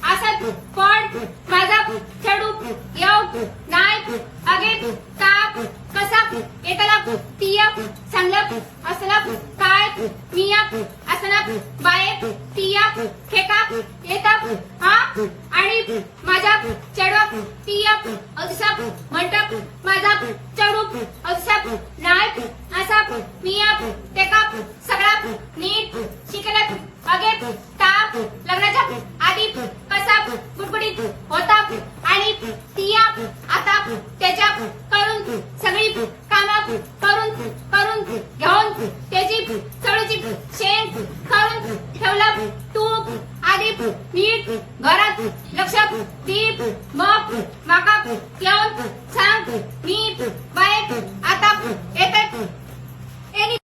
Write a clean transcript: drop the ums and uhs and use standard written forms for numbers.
असत पण माझा चढू येऊ नाही अगे ताप कसा येतला तिया चांगलं असलं काय मिया असलं बाये तिया खेका येता हा आणि माझा चढवा तिया असा म्हणतात माझा चढू असा नाही असा मिया तेका सगळा नीट शिकलं अगे ताप लग्नाच्या आधी कसा बुडबुडीत होता आणि तिया आता त्याच्या करून सगळी कामं करून घेऊन त्याची चढूची शेण करून ठेवलं तूप आधी नीट घरात लक्ष दीप मग माका येऊन सांग मी बाहेर आता येतात